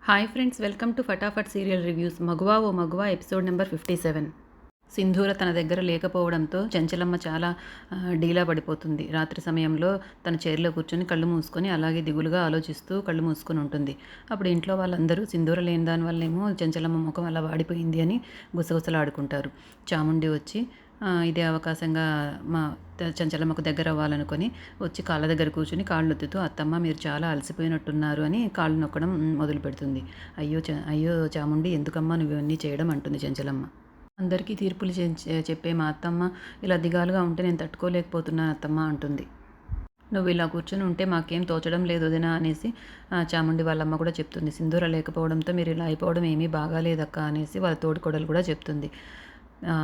Hi friends, welcome to Fatafat serial reviews. Maguva O మగువా episode number 57. సింధూర తన దగ్గర లేకపోవడంతో చెంచలమ్మ చాలా డీలా పడిపోతుంది. రాత్రి సమయంలో తన చైర్లో కూర్చొని కళ్ళు మూసుకొని అలాగే దిగులుగా ఆలోచిస్తూ కళ్ళు మూసుకొని ఉంటుంది. అప్పుడు ఇంట్లో వాళ్ళందరూ సింధూర లేని దానివల్లేమో చెంచలమ్మ ముఖం అలా వాడిపోయింది అని గుసగుసలాడుకుంటారు. చాముండి వచ్చి ఇదే అవకాశంగా మా చంచలమ్మకు దగ్గర అవ్వాలనుకొని వచ్చి కాళ్ళ దగ్గర కూర్చుని కాళ్ళు ఒత్తుతూ, అత్తమ్మ మీరు చాలా అలసిపోయినట్టున్నారు అని కాళ్ళు నొక్కడం మొదలు పెడుతుంది. అయ్యో చాముండి, ఎందుకమ్మా నువ్వు ఇవన్నీ చేయడం అంటుంది చెంచలమ్మ. అందరికీ తీర్పులు చెప్పే మా అత్తమ్మ ఇలా దిగాలుగా ఉంటే నేను తట్టుకోలేకపోతున్నాను అత్తమ్మ అంటుంది. నువ్వు ఇలా కూర్చొని ఉంటే మాకేం తోచడం లేదు వదినా అనేసి చాముండి వాళ్ళమ్మ కూడా చెప్తుంది. సింధూర లేకపోవడంతో మీరు ఇలా అయిపోవడం ఏమీ బాగాలేదక్క అనేసి వాళ్ళ తోడికోడలు కూడా చెప్తుంది.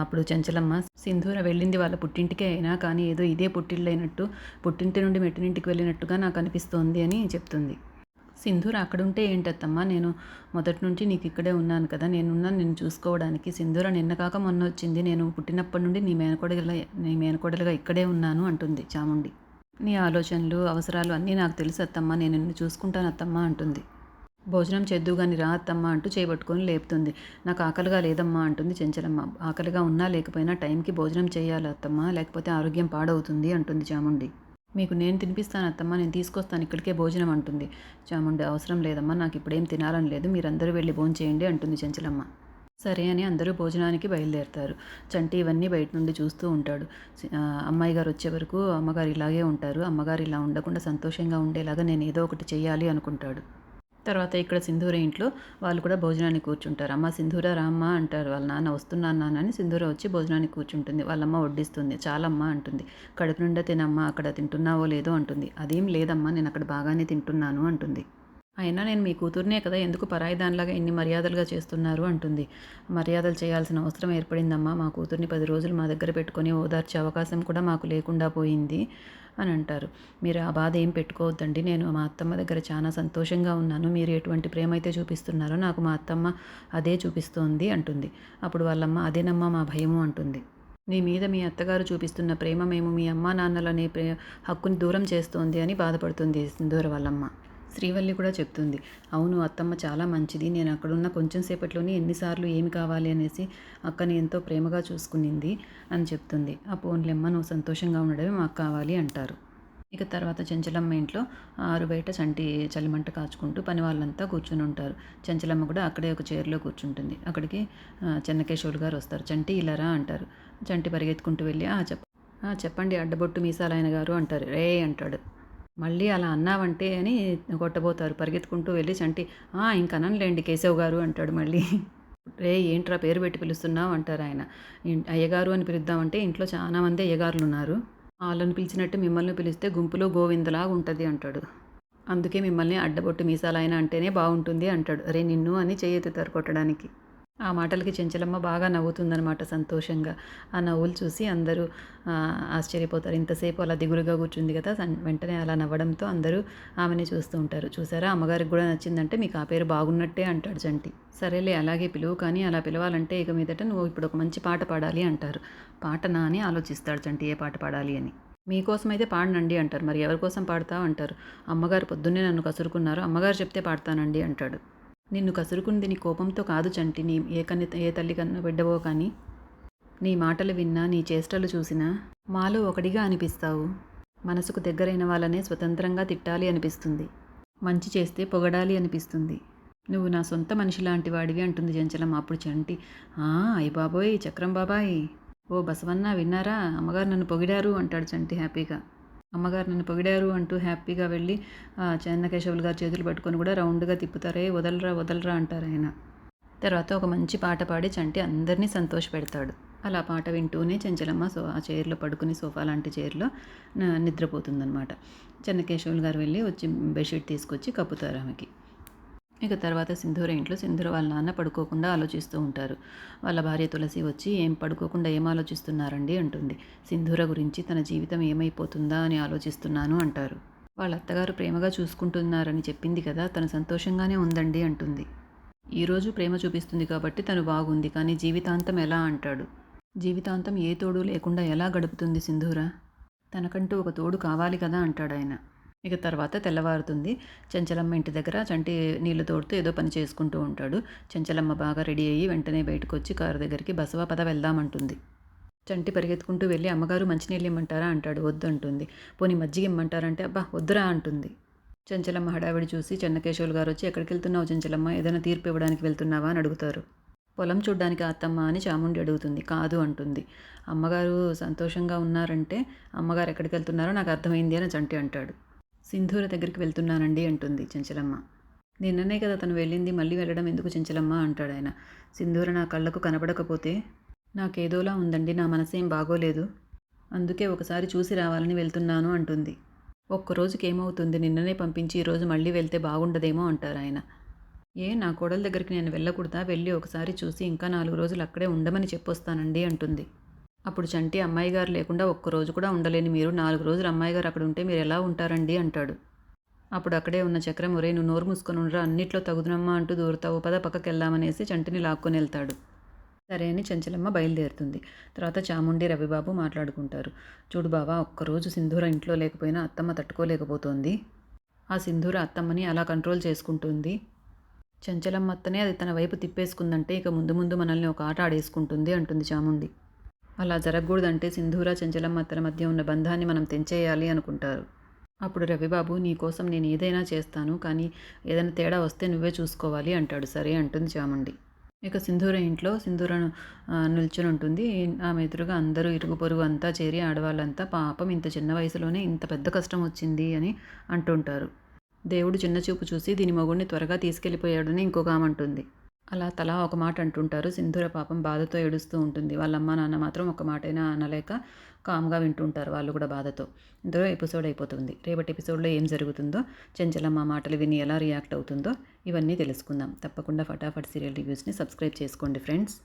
అప్పుడు చెంచలమ్మ, సింధూర వెళ్ళింది వాళ్ళ పుట్టింటికే అయినా కానీ ఏదో ఇదే పుట్టిళ్ళైనట్టు, పుట్టింటి నుండి మెట్టినింటికి వెళ్ళినట్టుగా నాకు అనిపిస్తోంది అని చెప్తుంది. సింధూర అక్కడుంటే ఏంటత్తమ్మా, నేను మొదటి నుంచి నీకు ఇక్కడే ఉన్నాను కదా, నేనున్నాను నిన్ను చూసుకోవడానికి. సింధూర నిన్న కాక మొన్న వచ్చింది, నేను పుట్టినప్పటి నుండి నీ మేనకోడలుగా ఇక్కడే ఉన్నాను అంటుంది చాముండి. నీ ఆలోచనలు అవసరాలు అన్నీ నాకు తెలుసు అత్తమ్మ, నేను నిన్ను చూసుకుంటాను అత్తమ్మ అంటుంది. భోజనం చేద్దు గాని రా అత్తమ్మ అంటూ చేయబట్టుకొని లేపుతుంది. నాకు ఆకలిగా లేదమ్మా అంటుంది చెంచలమ్మ. ఆకలిగా ఉన్నా లేకపోయినా టైంకి భోజనం చేయాలి అత్తమ్మ, లేకపోతే ఆరోగ్యం పాడవుతుంది అంటుంది చాముండి. మీకు నేను తినిపిస్తాను అత్తమ్మ, నేను తీసుకొస్తాను ఇక్కడికే భోజనం అంటుంది చాముండి. అవసరం లేదమ్మా, నాకు ఇప్పుడేం తినాలని లేదు, మీరందరూ వెళ్ళి భోంచేయండి అంటుంది చెంచలమ్మ. సరే అని అందరూ భోజనానికి బయలుదేరతారు. చంటి ఇవన్నీ బయట నుండి చూస్తూ ఉంటాడు. అమ్మాయి గారు వచ్చే వరకు అమ్మగారు ఇలాగే ఉంటారు, అమ్మగారు ఇలా ఉండకుండా సంతోషంగా ఉండేలాగా నేను ఏదో ఒకటి చెయ్యాలి అనుకుంటాడు. తర్వాత ఇక్కడ సింధూర ఇంట్లో వాళ్ళు కూడా భోజనానికి కూర్చుంటారు. అమ్మ సింధూర రామ్మ అంటారు వాళ్ళ నాన్న. వస్తున్నాను నాన్న అని సింధూర వచ్చి భోజనానికి కూర్చుంటుంది. వాళ్ళమ్మ వడ్డిస్తుంది. చాలమ్మ అంటుంది. కడుపు నిండా తినమ్మా, అక్కడ తింటున్నావో లేదో అంటుంది. అదేం లేదమ్మా, నేను అక్కడ బాగానే తింటున్నాను అంటుంది. అయినా నేను మీ కూతుర్నే కదా, ఎందుకు పరాయి దానిలాగా ఇన్ని మర్యాదలుగా చేస్తున్నారు అంటుంది. మర్యాదలు చేయాల్సిన అవసరం ఏర్పడిందమ్మా, మా కూతుర్ని 10 రోజులు మా దగ్గర పెట్టుకొని ఓదార్చే అవకాశం కూడా మాకు లేకుండా పోయింది అని అంటారు. మీరు ఆ బాధ ఏం పెట్టుకోవద్దండి, నేను మా అత్తమ్మ దగ్గర చాలా సంతోషంగా ఉన్నాను. మీరు ఎటువంటి ప్రేమ అయితే చూపిస్తున్నారో నాకు మా అత్తమ్మ అదే చూపిస్తోంది అంటుంది. అప్పుడు వాళ్ళమ్మ, అదేనమ్మా మా భయము అంటుంది. నీ మీద మీ అత్తగారు చూపిస్తున్న ప్రేమ మేము మీ అమ్మా నాన్నలనే హక్కుని దూరం చేస్తోంది అని బాధపడుతుంది సింధూర వాళ్ళమ్మ. శ్రీవల్లి కూడా చెప్తుంది. అవును అత్తమ్మ చాలా మంచిది, నేను అక్కడున్న కొంచెం సేపట్లోనే ఎన్నిసార్లు ఏమి కావాలి అనేసి అక్కని ఎంతో ప్రేమగా చూసుకునింది అని చెప్తుంది. ఆ పోన్లెమ్మ, నువ్వు సంతోషంగా ఉండడమే మాకు కావాలి అంటారు. ఇక తర్వాత చెంచలమ్మ ఇంట్లో ఆరు బయట చలిమంట కాచుకుంటూ పని వాళ్ళంతా కూర్చుని ఉంటారు. చెంచలమ్మ కూడా అక్కడే ఒక చైర్లో కూర్చుంటుంది. అక్కడికి చెన్నకేశవులు గారు వస్తారు. చంటి ఇలారా అంటారు. చంటి పరిగెత్తుకుంటూ వెళ్ళి చెప్పండి అడ్డబొట్టు మీసాలైన గారు అంటారు. రే అంటాడు. మళ్ళీ అలా అన్నావంటే అని కొట్టబోతారు. పరిగెత్తుకుంటూ వెళ్ళి చంటి, ఇంకననులేండి కేశవ్ గారు అంటాడు మళ్ళీ. రే ఏంట్రా పేరు పెట్టి పిలుస్తున్నావు అంటారు ఆయన. అయ్యగారు అని పిలుద్దామంటే ఇంట్లో చాలా మంది అయ్యగారులు ఉన్నారు, వాళ్ళని పిలిచినట్టు మిమ్మల్ని పిలిస్తే గుంపులో గోవిందలాగా ఉంటుంది అంటాడు. అందుకే మిమ్మల్ని అడ్డబొట్టు మీసాలైన అంటేనే బాగుంటుంది అంటాడు. అరే నిన్ను అని చెయ్యెత్తుతారు కొట్టడానికి. ఆ మాటలకి చెంచలమ్మ బాగా నవ్వుతుందనమాట సంతోషంగా. ఆ నవ్వులు చూసి అందరూ ఆశ్చర్యపోతారు. ఇంతసేపు అలా దిగులుగా కూర్చుంది కదా, వెంటనే అలా నవ్వడంతో అందరూ ఆమెని చూస్తూ ఉంటారు. చూసారా, అమ్మగారికి కూడా నచ్చిందంటే మీకు ఆ పేరు బాగున్నట్టే అంటాడు చంటి. సరేలే అలాగే పిలువు, కానీ అలా పిలవాలంటే ఇక మీదట నువ్వు ఇప్పుడు ఒక మంచి పాట పాడాలి అంటారు. పాటనా అని ఆలోచిస్తాడు చంటి, ఏ పాట పాడాలి అని. మీకోసమైతే పాడనండి అంటారు. మరి ఎవరి కోసం పాడతావు అంటారు. అమ్మగారు పొద్దున్నే నన్ను కసురుకున్నారు, అమ్మగారు చెప్తే పాడతానండి అంటాడు. నిన్ను కసురుకుంది నీ కోపంతో కాదు చంటి, నీ ఏ తల్లి కన్నా బిడ్డవో కానీ, నీ మాటలు విన్నా నీ చేష్టలు చూసినా మాలో ఒకడిగా అనిపిస్తావు. మనసుకు దగ్గరైన వాళ్ళనే స్వతంత్రంగా తిట్టాలి అనిపిస్తుంది, మంచి చేస్తే పొగడాలి అనిపిస్తుంది. నువ్వు నా సొంత మనిషి లాంటి వాడివి అంటుంది చెంచలమ్మ. అప్పుడు చంటి, అయ్య బాబోయ్ చక్రం బాబాయ్, ఓ బసవన్న విన్నారా, అమ్మగారు నన్ను పొగిడారు అంటాడు చంటి హ్యాపీగా. అమ్మగారు నన్ను పొగిడారు అంటూ హ్యాపీగా వెళ్ళి చెన్నకేశవులు గారు చేతులు పట్టుకొని కూడా రౌండ్గా తిప్పుతారే, వదలరా వదలరా అంటారు ఆయన. తర్వాత ఒక మంచి పాట పాడి చంటి అందరినీ సంతోషపెడతాడు. అలా పాట వింటూనే చెంచలమ్మ ఆ చైర్లో పడుకుని, సోఫా లాంటి చైర్లో నిద్రపోతుందనమాట. చెన్నకేశవులు గారు వెళ్ళి వచ్చి బెడ్షీట్ తీసుకొచ్చి కప్పుతారు ఆమెకి. ఇక తర్వాత సింధూర ఇంట్లో సింధూర వాళ్ళ నాన్న పడుకోకుండా ఆలోచిస్తూ ఉంటారు. వాళ్ళ భార్య తులసి వచ్చి, ఏం పడుకోకుండా ఏం ఆలోచిస్తున్నారండి అంటుంది. సింధూర గురించి, తన జీవితం ఏమైపోతుందా అని ఆలోచిస్తున్నాను అంటారు. వాళ్ళ అత్తగారు ప్రేమగా చూసుకుంటున్నారని చెప్పింది కదా, తను సంతోషంగానే ఉందండి అంటుంది. ఈరోజు ప్రేమ చూపిస్తుంది కాబట్టి తను బాగుంది, కానీ జీవితాంతం ఎలా అంటాడు. జీవితాంతం ఏ తోడు లేకుండా ఎలా గడుపుతుంది సింధూర, తనకంటూ ఒక తోడు కావాలి కదా అంటాడు ఆయన. ఇక తర్వాత తెల్లవారుతుంది. చెంచలమ్మ ఇంటి దగ్గర చంటి నీళ్లు తోడుతూ ఏదో పని చేసుకుంటూ ఉంటాడు. చెంచలమ్మ బాగా రెడీ అయ్యి వెంటనే బయటకొచ్చి కారు దగ్గరికి బసవా పద వెళ్దామంటుంది. చంటి పరిగెత్తుకుంటూ వెళ్ళి అమ్మగారు మంచినీళ్ళు ఇమ్మంటారా అంటాడు. వద్దు అంటుంది. పోనీ మజ్జిగ ఇమ్మంటారంటే అబ్బా వద్దురా అంటుంది. చెంచలమ్మ హడావిడి చూసి చెన్నకేశవులు గారు వచ్చి ఎక్కడికి వెళ్తున్నావు చెంచలమ్మ, ఏదైనా తీర్పు ఇవ్వడానికి వెళ్తున్నావా అని అడుగుతారు. పొలం చూడ్డానికి అత్తమ్మ అని చాముండి అడుగుతుంది. కాదు అంటుంది. అమ్మగారు సంతోషంగా ఉన్నారంటే అమ్మగారు ఎక్కడికి వెళ్తున్నారో నాకు అర్థమైంది అని చంటి అంటాడు. సింధూర దగ్గరికి వెళ్తున్నానండి అంటుంది చెంచలమ్మ. నిన్ననే కదా తను వెళ్ళింది, మళ్ళీ వెళ్ళడం ఎందుకు చెంచలమ్మ అంటాడు ఆయన. సింధూర నా కళ్ళకు కనబడకపోతే నాకేదోలా ఉందండి, నా మనసేం బాగోలేదు, అందుకే ఒకసారి చూసి రావాలని వెళ్తున్నాను అంటుంది. ఒక్కరోజుకి ఏమవుతుంది, నిన్ననే పంపించి ఈరోజు మళ్ళీ వెళ్తే బాగుండదేమో అంటారు ఆయన. నా కోడల దగ్గరికి నేను వెళ్ళకూడదా, వెళ్ళి ఒకసారి చూసి ఇంకా 4 రోజులు అక్కడే ఉండమని చెప్పొస్తానండి అంటుంది. అప్పుడు చంటి అమ్మాయి గారు లేకుండా ఒక్కరోజు కూడా ఉండలేని మీరు 4 రోజులు అమ్మాయి గారు అక్కడ ఉంటే మీరు ఎలా ఉంటారండి అంటాడు. అప్పుడు అక్కడే ఉన్న చక్రం, ఒరే నువ్వు నోరు మూసుకొని ఉండరా, అన్నిట్లో తగుదునమ్మా అంటూ దూరతావు, పద పక్కకి వెళ్దామనేసి చంటిని లాక్కొని వెళ్తాడు. సరే అని చెంచలమ్మ బయలుదేరుతుంది. తర్వాత చాముండి రవిబాబు మాట్లాడుకుంటారు. చూడు బావా, ఒక్కరోజు సింధూర ఇంట్లో లేకపోయినా అత్తమ్మ తట్టుకోలేకపోతోంది. ఆ సింధూర అత్తమ్మని అలా కంట్రోల్ చేసుకుంటుంది. చెంచలమ్మ అత్తనే అది తన వైపు తిప్పేసుకుందంటే ఇక ముందు ముందు మనల్ని ఒక ఆట ఆడేసుకుంటుంది అంటుంది చాముండి. అలా జరగకూడదంటే సింధూర చెంచలమ్మ అత్తల మధ్య ఉన్న బంధాన్ని మనం తెంచేయాలి అనుకుంటారు. అప్పుడు రవిబాబు, నీకోసం నేను ఏదైనా చేస్తాను, కానీ ఏదైనా తేడా వస్తే నువ్వే చూసుకోవాలి అంటాడు. సరే అంటుంది చాముండి. ఇక సింధూర ఇంట్లో సింధూరను నిల్చుని ఉంటుంది. ఆమె ఎదురుగా అందరూ ఇరుగు పొరుగు అంతా చేరి ఆడవాళ్ళంతా పాపం ఇంత చిన్న వయసులోనే ఇంత పెద్ద కష్టం వచ్చింది అని అంటుంటారు. దేవుడు చిన్న చూపు చూసి దీని మొగుడిని త్వరగా తీసుకెళ్ళిపోయాడని ఇంకొక ఆమె అంటుంది. అలా తలా ఒక మాట అంటుంటారు. సింధూర పాపం బాధతో ఏడుస్తూ ఉంటుంది. వాళ్ళ అమ్మ నాన్న మాత్రం ఒక మాటైనా అనలేక కామ్గా వింటుంటారు వాళ్ళు కూడా బాధతో. ఇందులో ఎపిసోడ్ అయిపోతుంది. రేపటి ఎపిసోడ్లో ఏం జరుగుతుందో, చెంచలమ్మ మాటలు విని ఎలా రియాక్ట్ అవుతుందో ఇవన్నీ తెలుసుకుందాం. తప్పకుండా ఫటాఫట్ సీరియల్ రివ్యూస్ని సబ్స్క్రైబ్ చేసుకోండి ఫ్రెండ్స్.